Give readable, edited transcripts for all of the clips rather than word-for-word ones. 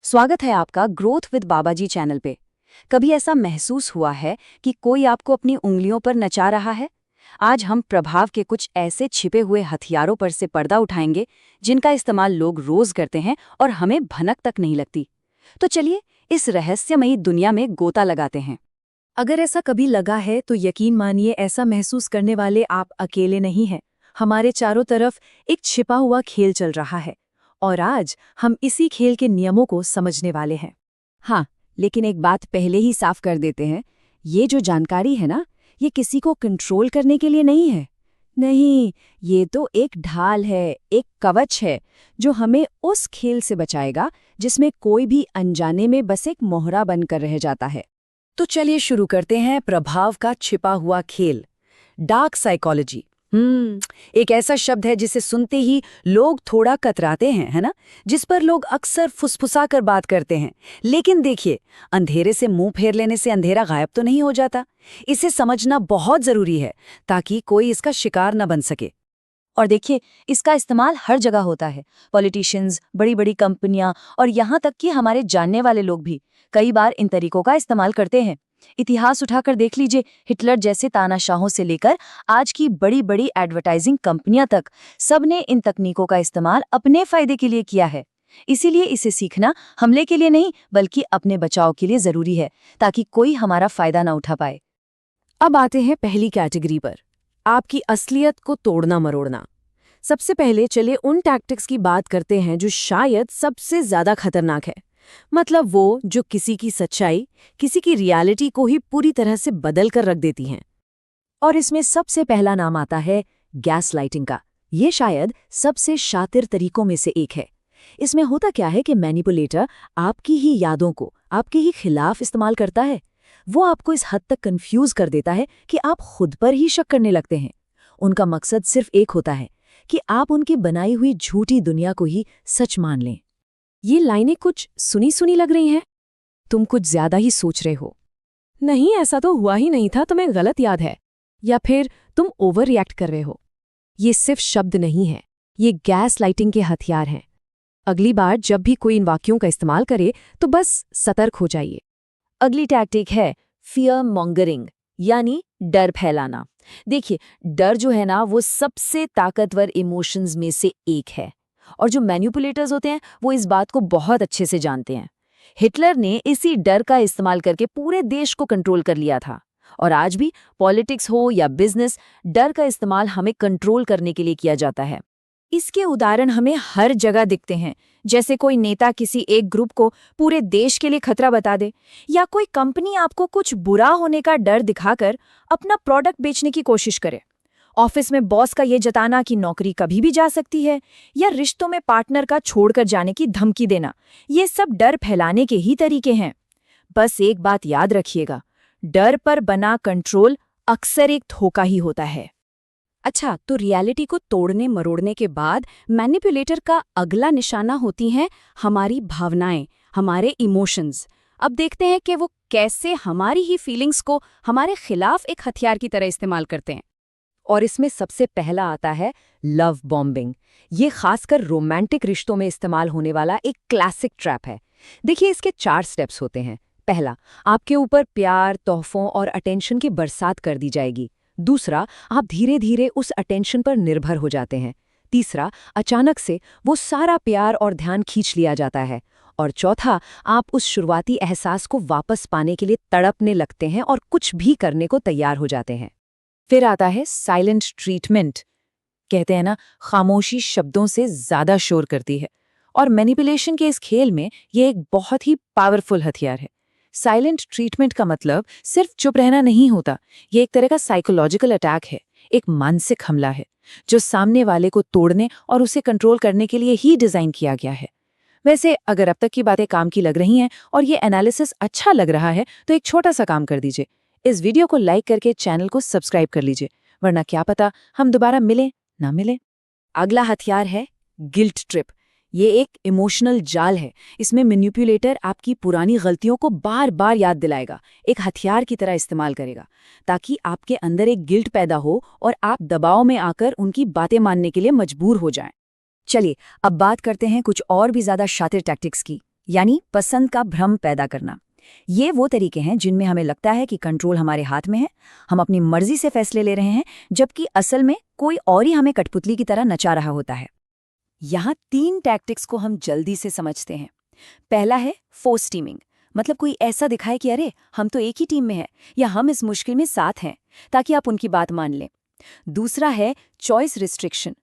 स्वागत है आपका ग्रोथ विद बाबाजी चैनल पे। कभी ऐसा महसूस हुआ है कि कोई आपको अपनी उंगलियों पर नचा रहा है? आज हम प्रभाव के कुछ ऐसे छिपे हुए हथियारों पर से पर्दा उठाएंगे जिनका इस्तेमाल लोग रोज करते हैं और हमें भनक तक नहीं लगती। तो चलिए इस रहस्यमयी दुनिया में गोता लगाते हैं। अगर ऐसा कभी लगा है तो यकीन मानिए ऐसा महसूस करने वाले आप अकेले नहीं हैं। हमारे चारों तरफ एक छिपा हुआ खेल चल रहा है और आज हम इसी खेल के नियमों को समझने वाले हैं। हाँ, लेकिन एक बात पहले ही साफ कर देते हैं, ये जो जानकारी है ना, ये किसी को कंट्रोल करने के लिए नहीं है। नहीं, ये तो एक ढाल है, एक कवच है जो हमें उस खेल से बचाएगा जिसमें कोई भी अनजाने में बस एक मोहरा बनकर रह जाता है। तो चलिए शुरू करते हैं प्रभाव का छिपा हुआ खेल, डार्क साइकोलॉजी। एक ऐसा शब्द है जिसे सुनते ही लोग थोड़ा कतराते हैं, है ना? जिस पर लोग अक्सर फुसफुसा कर बात करते हैं। लेकिन देखिए, अंधेरे से मुंह फेर लेने से अंधेरा गायब तो नहीं हो जाता। इसे समझना बहुत जरूरी है ताकि कोई इसका शिकार न बन सके। और देखिए, इसका इस्तेमाल हर जगह होता है। पॉलिटिशियंस, बड़ी बड़ी कंपनियां और यहाँ तक कि हमारे जानने वाले लोग भी कई बार इन तरीकों का इस्तेमाल करते हैं। इतिहास उठाकर देख लीजिए, हिटलर जैसे तानाशाहों से लेकर आज की बड़ी बड़ी एडवर्टाइजिंग कंपनियां तक, सबने इन तकनीकों का इस्तेमाल अपने फायदे के लिए किया है। इसीलिए इसे सीखना हमले के लिए नहीं बल्कि अपने बचाव के लिए जरूरी है, ताकि कोई हमारा फायदा ना उठा पाए। अब आते हैं पहली कैटेगरी पर, आपकी असलियत को तोड़ना मरोड़ना। सबसे पहले चलिए उन टैक्टिक्स की बात करते हैं जो शायद सबसे ज्यादा खतरनाक है। मतलब वो जो किसी की सच्चाई, किसी की रियलिटी को ही पूरी तरह से बदल कर रख देती हैं। और इसमें सबसे पहला नाम आता है गैस लाइटिंग का। ये शायद सबसे शातिर तरीकों में से एक है। इसमें होता क्या है कि मैनिपुलेटर आपकी ही यादों को आपके ही खिलाफ इस्तेमाल करता है। वो आपको इस हद तक कंफ्यूज कर देता है कि आप खुद पर ही शक करने लगते हैं। उनका मकसद सिर्फ एक होता है कि आप उनकी बनाई हुई झूठी दुनिया को ही सच मान लें। ये लाइनें कुछ सुनी सुनी लग रही हैं। तुम कुछ ज्यादा ही सोच रहे हो। नहीं, ऐसा तो हुआ ही नहीं था, तुम्हें गलत याद है। या फिर तुम ओवर रिएक्ट कर रहे हो। ये सिर्फ शब्द नहीं है, ये गैस लाइटिंग के हथियार हैं। अगली बार जब भी कोई इन वाक्यों का इस्तेमाल करे तो बस सतर्क हो जाइए। अगली टैक्टिक है फियर मॉन्गरिंग, यानी डर फैलाना। देखिए, डर जो है ना, वो सबसे ताकतवर इमोशंस में से एक है और जो मैनिपुलेटर्स होते हैं वो इस बात को बहुत अच्छे से जानते हैं। हिटलर ने इसी डर का इस्तेमाल करके पूरे देश को कंट्रोल कर लिया था और आज भी पॉलिटिक्स हो या बिजनेस, डर का इस्तेमाल हमें कंट्रोल करने के लिए किया जाता है। इसके उदाहरण हमें हर जगह दिखते हैं, जैसे कोई नेता किसी एक ग्रुप को पूरे देश के लिए खतरा बता दे, या कोई कंपनी आपको कुछ बुरा होने का डर दिखाकर अपना प्रोडक्ट बेचने की कोशिश करे। ऑफिस में बॉस का ये जताना कि नौकरी कभी भी जा सकती है, या रिश्तों में पार्टनर का छोड़कर जाने की धमकी देना, ये सब डर फैलाने के ही तरीके हैं। बस एक बात याद रखिएगा, डर पर बना कंट्रोल अक्सर एक धोखा ही होता है। अच्छा, तो रियलिटी को तोड़ने मरोड़ने के बाद मैनिपुलेटर का अगला निशाना होती हैं हमारी भावनाएं, हमारे इमोशंस। अब देखते हैं कि वो कैसे हमारी ही फीलिंग्स को हमारे खिलाफ एक हथियार की तरह इस्तेमाल करते हैं। और इसमें सबसे पहला आता है लव बॉम्बिंग। ये खासकर रोमांटिक रिश्तों में इस्तेमाल होने वाला एक क्लासिक ट्रैप है। देखिए, इसके 4 स्टेप्स होते हैं। पहला, आपके ऊपर प्यार, तोहफों और अटेंशन की बरसात कर दी जाएगी। दूसरा, आप धीरे धीरे उस अटेंशन पर निर्भर हो जाते हैं। तीसरा, अचानक से वो सारा प्यार और ध्यान खींच लिया जाता है। और चौथा, आप उस शुरुआती एहसास को वापस पाने के लिए तड़पने लगते हैं और कुछ भी करने को तैयार हो जाते हैं। फिर आता है साइलेंट ट्रीटमेंट। कहते हैं ना, खामोशी शब्दों से ज्यादा शोर करती है। और मैनिपुलेशन के इस खेल में ये एक बहुत ही पावरफुल हथियार है। साइलेंट ट्रीटमेंट का मतलब सिर्फ चुप रहना नहीं होता। ये एक तरह का साइकोलॉजिकल अटैक है, एक मानसिक हमला है जो सामने वाले को तोड़ने और उसे कंट्रोल करने के लिए ही डिजाइन किया गया है। वैसे अगर अब तक की बातें काम की लग रही हैं और ये एनालिसिस अच्छा लग रहा है तो एक छोटा सा काम कर दीजिए। इस वीडियो को लाइक करके चैनल को सब्सक्राइब कर लीजिए, वरना क्या पता हम दोबारा मिले ना मिले। अगला हथियार है गिल्ट ट्रिप। ये एक इमोशनल जाल है। इसमें मैनिपुलेटर आपकी पुरानी गलतियों को बार बार याद दिलाएगा, एक हथियार की तरह इस्तेमाल करेगा, ताकि आपके अंदर एक गिल्ट पैदा हो और आप दबाव में आकर उनकी बातें मानने के लिए मजबूर हो जाएं। चलिए अब बात करते हैं कुछ और भी ज्यादा शातिर टैक्टिक्स की, यानी पसंद का भ्रम पैदा करना। ये वो तरीके हैं जिनमें हमें लगता है कि कंट्रोल हमारे हाथ में है, हम अपनी मर्जी से फैसले ले रहे हैं, जबकि असल में कोई और ही हमें कठपुतली की तरह नचा रहा होता है। यहाँ 3 टैक्टिक्स को हम जल्दी से समझते हैं। पहला है फोर्स टीमिंग, मतलब कोई ऐसा दिखाए कि अरे हम तो एक ही टीम में हैं या हम इस मुश्किल में साथ हैं, ताकि आप उनकी बात मान लें। दूसरा है चॉइस रिस्ट्रिक्शन,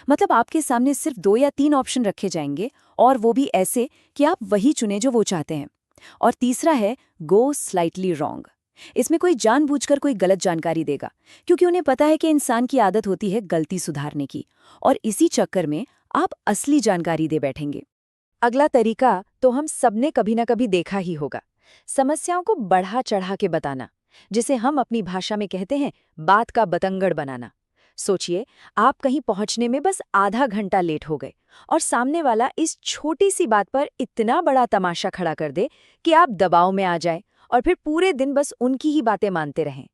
मतलब आपके सामने सिर्फ 2 या 3 ऑप्शन रखे जाएंगे और वो भी ऐसे कि आप वही चुने जो वो चाहते हैं। और तीसरा है गो स्लाइटली रॉन्ग, इसमें कोई जानबूझकर कोई गलत जानकारी देगा, क्योंकि उन्हें पता है कि इंसान की आदत होती है गलती सुधारने की, और इसी चक्कर में आप असली जानकारी दे बैठेंगे। अगला तरीका तो हम सबने कभी ना कभी देखा ही होगा, समस्याओं को बढ़ा चढ़ा के बताना, जिसे हम अपनी भाषा में कहते हैं बात का बतंगड़ बनाना। सोचिए, आप कहीं पहुंचने में बस आधा घंटा लेट हो गए और सामने वाला इस छोटी सी बात पर इतना बड़ा तमाशा खड़ा कर दे कि आप दबाव में आ जाएं और फिर पूरे दिन बस उनकी ही बातें मानते रहें।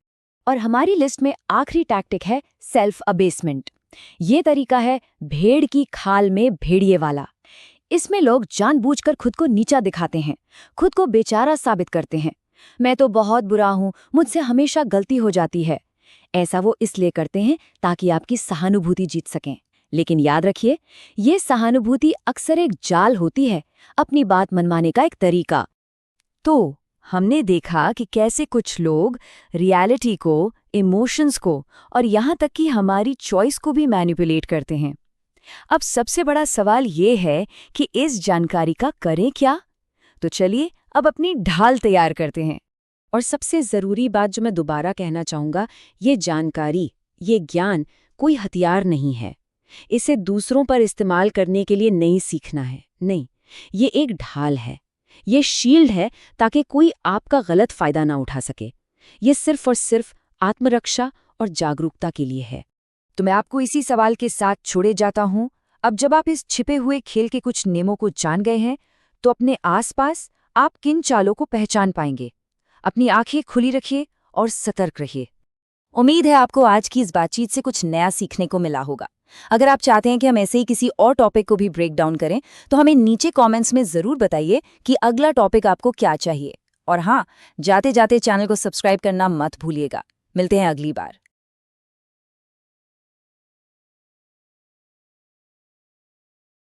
और हमारी लिस्ट में आखिरी टैक्टिक है सेल्फ अबेसमेंट। ये तरीका है भेड़ की खाल में भेड़िए वाला। इसमें लोग जानबूझकर खुद को नीचा दिखाते हैं, खुद को बेचारा साबित करते हैं। मैं तो बहुत बुरा हूं, मुझसे हमेशा गलती हो जाती है। ऐसा वो इसलिए करते हैं ताकि आपकी सहानुभूति जीत सकें। लेकिन याद रखिए, ये सहानुभूति अक्सर एक जाल होती है, अपनी बात मनवाने का एक तरीका। तो हमने देखा कि कैसे कुछ लोग रियलिटी को, इमोशंस को और यहाँ तक कि हमारी चॉइस को भी मैनिपुलेट करते हैं। अब सबसे बड़ा सवाल ये है कि इस जानकारी का करें क्या? तो चलिए अब अपनी ढाल तैयार करते हैं। और सबसे ज़रूरी बात जो मैं दोबारा कहना चाहूँगा, ये जानकारी, ये ज्ञान कोई हथियार नहीं है। इसे दूसरों पर इस्तेमाल करने के लिए नहीं सीखना है, नहीं, ये एक ढाल है, ये शील्ड है, ताकि कोई आपका गलत फ़ायदा ना उठा सके। ये सिर्फ और सिर्फ आत्मरक्षा और जागरूकता के लिए है। तो मैं आपको इसी सवाल के साथ छोड़े जाता हूँ। अब जब आप इस छिपे हुए खेल के कुछ नियमों को जान गए हैं, तो अपने आसपास आप किन चालों को पहचान पाएंगे। अपनी आंखें खुली रखिए और सतर्क रहिए। उम्मीद है आपको आज की इस बातचीत से कुछ नया सीखने को मिला होगा। अगर आप चाहते हैं कि हम ऐसे ही किसी और टॉपिक को भी ब्रेक डाउन करें, तो हमें नीचे कमेंट्स में ज़रूर बताइए कि अगला टॉपिक आपको क्या चाहिए। और हाँ, जाते जाते चैनल को सब्सक्राइब करना मत भूलिएगा। मिलते हैं अगली बार।